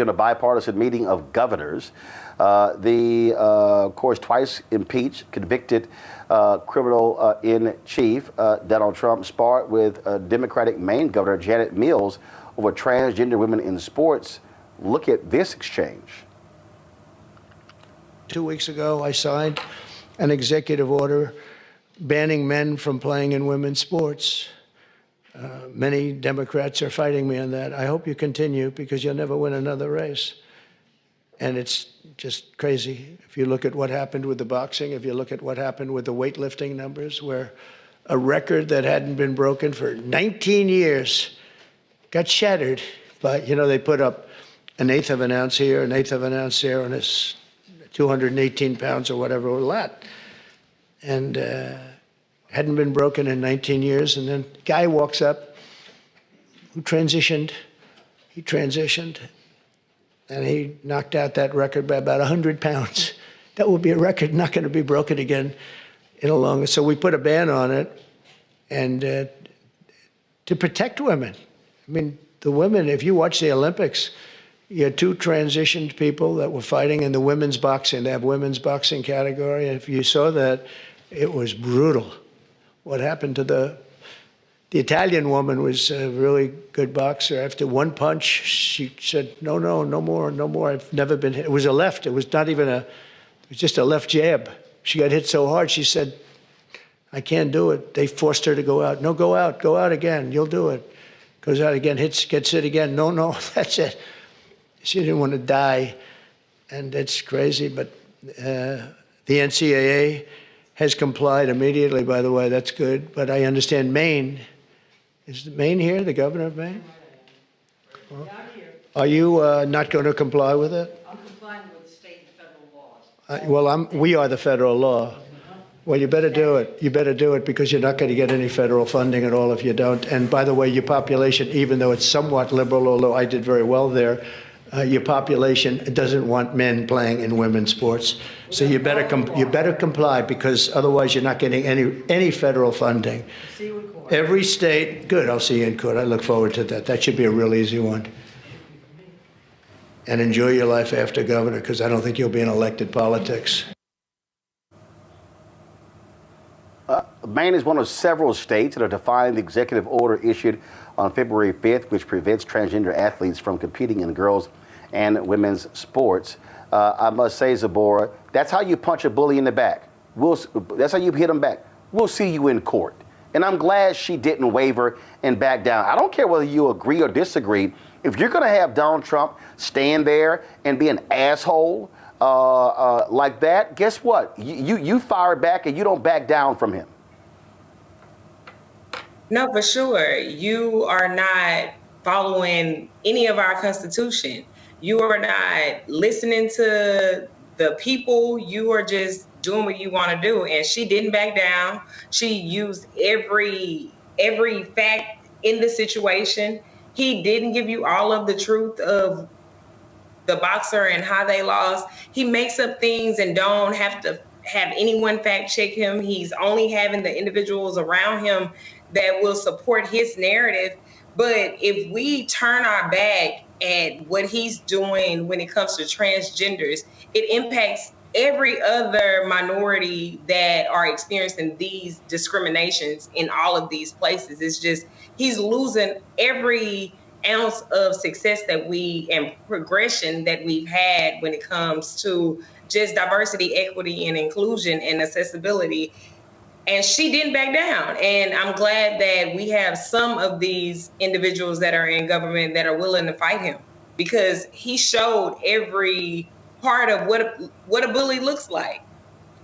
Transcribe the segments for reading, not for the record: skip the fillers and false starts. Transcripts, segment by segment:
in a bipartisan meeting of governors. Of course, twice impeached, convicted criminal in chief, Donald Trump, sparred with Democratic Maine Governor Janet Mills over transgender women in sports. Look at this exchange. 2 weeks ago, I signed an executive order banning men from playing in women's sports. Many Democrats are fighting me on that. I hope you continue, because you'll never win another race. And it's just crazy. If you look at what happened with the boxing, if you look at what happened with the weightlifting numbers, where a record that hadn't been broken for 19 years got shattered. But, you know, they put up an eighth of an ounce here, an eighth of an ounce there, and it's 218 pounds or whatever, a lot. And hadn't been broken in 19 years. And then a guy walks up who transitioned. He transitioned, and he knocked out that record by about 100 pounds. That will be a record not going to be broken again in a long. So we put a ban on it, and to protect women. I mean, the women, if you watch the Olympics, you had two transitioned people that were fighting in the women's boxing. They have women's boxing category. And if you saw that, it was brutal. What happened to the Italian woman was a really good boxer. After one punch, she said, no, no, no more, no more. I've never been hit. It was a left. It was not even it was just a left jab. She got hit so hard, she said, I can't do it. They forced her to go out. No, go out again. You'll do it. Goes out again, gets hit again. No, no, that's it. She didn't want to die, and it's crazy. But the NCAA has complied immediately, by the way. That's good. But I understand Maine. Is Maine here, the governor of Maine? Well, are you not going to comply with it? I'm complying with state and federal laws. We are the federal law. Well, you better do it. You better do it, because you're not going to get any federal funding at all if you don't. And by the way, your population, even though it's somewhat liberal, although I did very well there, your population doesn't want men playing in women's sports. So you better comply, because otherwise you're not getting any federal funding. See you in court. Every state, good. I'll see you in court. I look forward to that. That should be a real easy one. And enjoy your life after governor, because I don't think you'll be in elected politics. Maine is one of several states that are defying the executive order issued on February 5th, which prevents transgender athletes from competing in girls' and women's sports. I must say, Zabora, that's how you punch a bully in the back. That's how you hit him back. We'll see you in court. And I'm glad she didn't waver and back down. I don't care whether you agree or disagree. If you're going to have Donald Trump stand there and be an asshole like that, guess what? You fire back and you don't back down from him. No, for sure. You are not following any of our Constitution. You are not listening to the people. You are just doing what you want to do. And she didn't back down. She used every fact in the situation. He didn't give you all of the truth of the boxer and how they lost. He makes up things and don't have to have anyone fact check him. He's only having the individuals around him that will support his narrative. But if we turn our back at what he's doing when it comes to transgenders, it impacts every other minority that are experiencing these discriminations in all of these places. It's just, he's losing every ounce of success that and progression that we've had when it comes to just diversity, equity, and inclusion and accessibility. And she didn't back down. And I'm glad that we have some of these individuals that are in government that are willing to fight him, because he showed every part of what a bully looks like.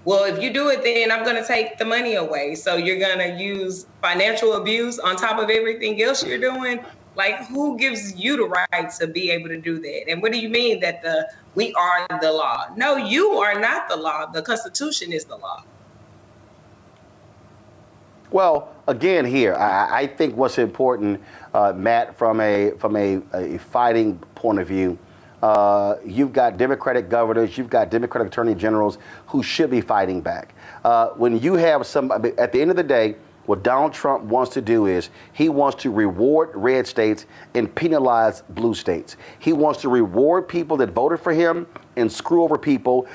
Well, if you do it, then I'm going to take the money away. So you're going to use financial abuse on top of everything else you're doing. Like, who gives you the right to be able to do that? And what do you mean that we are the law? No, you are not the law. The Constitution is the law. Well, again, here, I think what's important, Matt, from a fighting point of view, you've got Democratic governors, you've got Democratic attorney generals who should be fighting back. When you have at the end of the day, what Donald Trump wants to do is he wants to reward red states and penalize blue states. He wants to reward people that voted for him and screw over people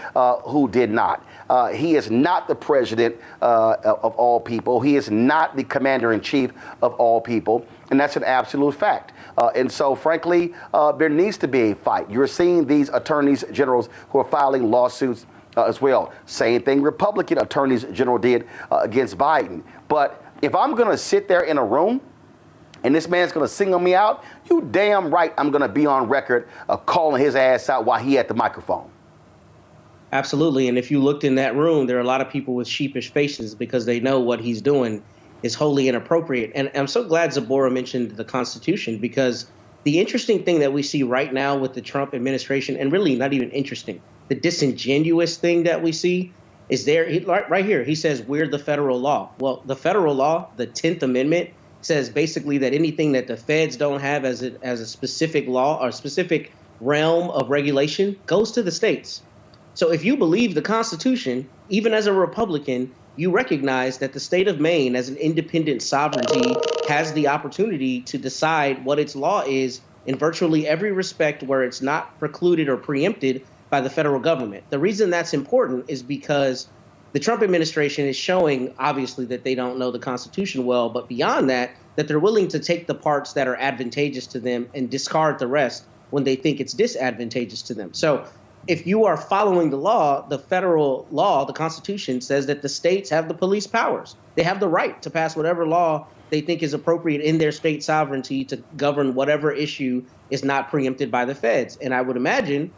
who did not. He is not the president of all people. He is not the commander-in-chief of all people, and that's an absolute fact. And so, frankly, there needs to be a fight. You're seeing these attorneys generals who are filing lawsuits as well. Same thing Republican attorneys general did against Biden. But if I'm going to sit there in a room and this man's going to single me out, you damn right I'm going to be on record calling his ass out while he at the microphone. Absolutely. And if you looked in that room, there are a lot of people with sheepish faces because they know what he's doing is wholly inappropriate. And I'm so glad Zabora mentioned the Constitution, because the interesting thing that we see right now with the Trump administration, and really not even interesting, the disingenuous thing that we see is there right here. He says we're the federal law. Well, the federal law, the 10th Amendment, says basically that anything that the feds don't have as a specific law or a specific realm of regulation goes to the states. So if you believe the Constitution, even as a Republican, you recognize that the state of Maine, as an independent sovereignty, has the opportunity to decide what its law is in virtually every respect where it's not precluded or preempted by the federal government. The reason that's important is because the Trump administration is showing, obviously, that they don't know the Constitution well, but beyond that, that they're willing to take the parts that are advantageous to them and discard the rest when they think it's disadvantageous to them. So if you are following the law, the federal law, the Constitution says that the states have the police powers. They have the right to pass whatever law they think is appropriate in their state sovereignty to govern whatever issue is not preempted by the feds. And I would imagine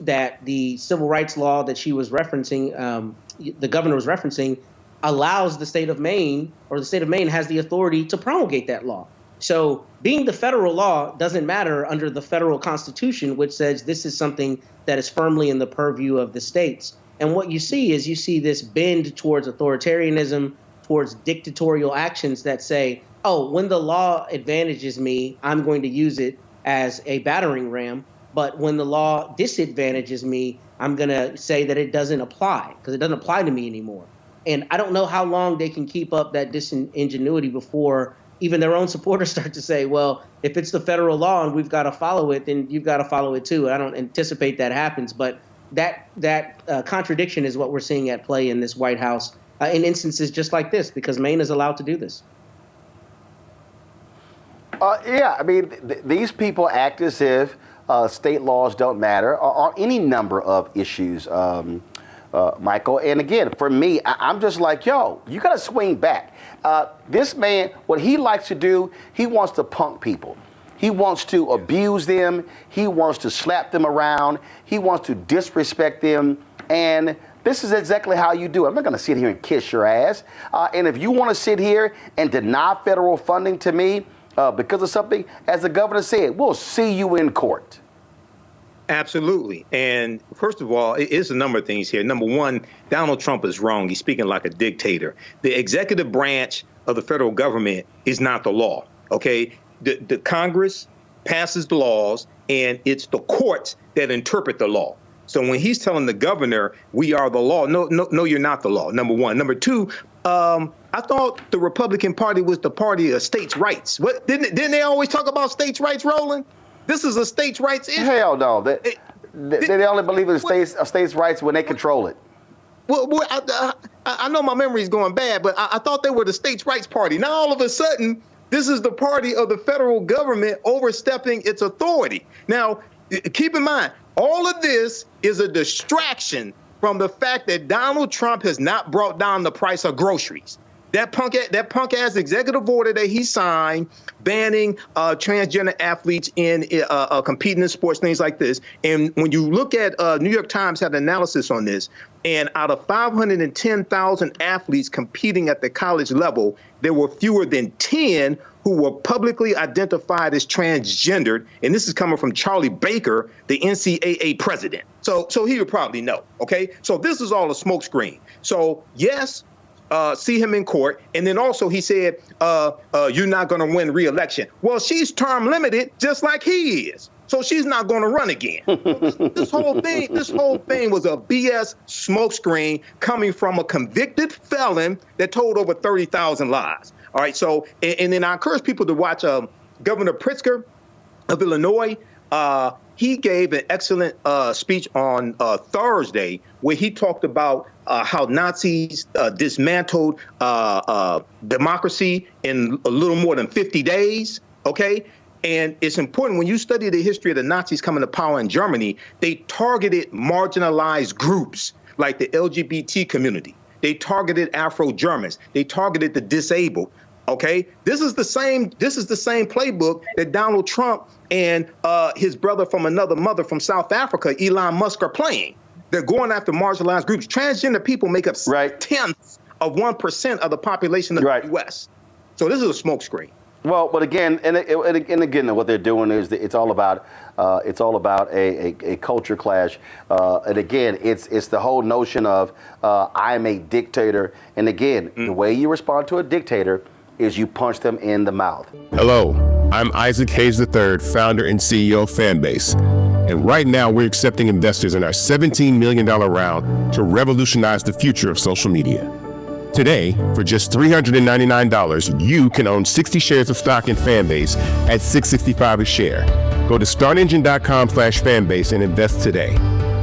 that the civil rights law that she was referencing, the governor was referencing, allows the state of Maine, or the state of Maine has the authority to promulgate that law. So being the federal law doesn't matter under the federal Constitution, which says this is something that is firmly in the purview of the states. And what you see is this bend towards authoritarianism, towards dictatorial actions that say, oh, when the law advantages me, I'm going to use it as a battering ram. But when the law disadvantages me, I'm going to say that it doesn't apply because it doesn't apply to me anymore. And I don't know how long they can keep up that disingenuity before even their own supporters start to say, well, if it's the federal law and we've got to follow it, then you've got to follow it too. I don't anticipate that happens. But that contradiction is what we're seeing at play in this White House in instances just like this, because Maine is allowed to do this. Yeah, I mean, these people act as if state laws don't matter on any number of issues, Michael. And again, for me, I'm just like, yo, you got to swing back. This man, what he likes to do, he wants to punk people. He wants to abuse them. He wants to slap them around. He wants to disrespect them. And this is exactly how you do it. I'm not going to sit here and kiss your ass. And if you want to sit here and deny federal funding to me, because of something, as the governor said, we'll see you in court. Absolutely. And first of all, it's a number of things here. Number one, Donald Trump is wrong. He's speaking like a dictator. The executive branch of the federal government is not the law. OK, the Congress passes the laws and it's the courts that interpret the law. So when he's telling the governor, we are the law. No, you're not the law. Number one. Number two, I thought the Republican Party was the party of states' rights. What didn't they always talk about states' rights, Roland? This is a states' rights issue. Hell no. They only believe in states' rights when they control it. Well, I know my memory is going bad, but I thought they were the states' rights party. Now, all of a sudden, this is the party of the federal government overstepping its authority. Now, keep in mind, all of this is a distraction from the fact that Donald Trump has not brought down the price of groceries. That punk ass executive order that he signed banning transgender athletes in competing in sports, things like this. And when you look at New York Times had an analysis on this, and out of 510,000 athletes competing at the college level, there were fewer than 10 who were publicly identified as transgendered. And this is coming from Charlie Baker, the NCAA president. So he would probably know. OK, so this is all a smokescreen. So, yes. See him in court. And then also he said, you're not going to win re-election. Well, she's term limited just like he is. So she's not going to run again. This whole thing was a BS smokescreen coming from a convicted felon that told over 30,000 lies. All right. So, and then I encourage people to watch Governor Pritzker of Illinois. He gave an excellent speech on Thursday where he talked about how Nazis dismantled democracy in a little more than 50 days. OK, and it's important when you study the history of the Nazis coming to power in Germany, they targeted marginalized groups like the LGBT community. They targeted Afro-Germans. They targeted the disabled. OK, this is the same playbook that Donald Trump and his brother from another mother from South Africa, Elon Musk, are playing. They're going after marginalized groups. Transgender people make up tenths of 1% of the population of the U.S. So this is a smokescreen. Well, but again, and again, what they're doing is that it's all about a culture clash, and again, it's the whole notion of I'm a dictator, and again, the way you respond to a dictator is you punch them in the mouth. Hello, I'm Isaac Hayes III, founder and CEO of Fanbase. And right now we're accepting investors in our $17 million round to revolutionize the future of social media. Today, for just $399, you can own 60 shares of stock in Fanbase at $6.65 a share. Go to startengine.com/fanbase and invest today.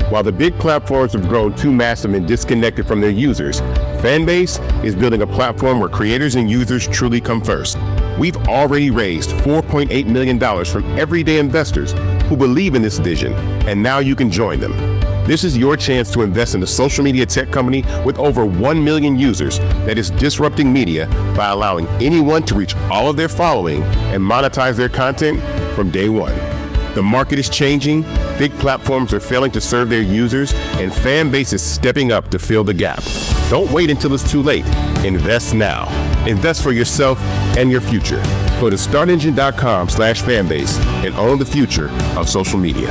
While the big platforms have grown too massive and disconnected from their users, Fanbase is building a platform where creators and users truly come first. We've already raised $4.8 million from everyday investors who believe in this vision, and now you can join them. This is your chance to invest in a social media tech company with over 1 million users that is disrupting media by allowing anyone to reach all of their following and monetize their content from day one. The market is changing, big platforms are failing to serve their users, and Fanbase is stepping up to fill the gap. Don't wait until it's too late. Invest now. Invest for yourself and your future. Go to startengine.com/fanbase and own the future of social media.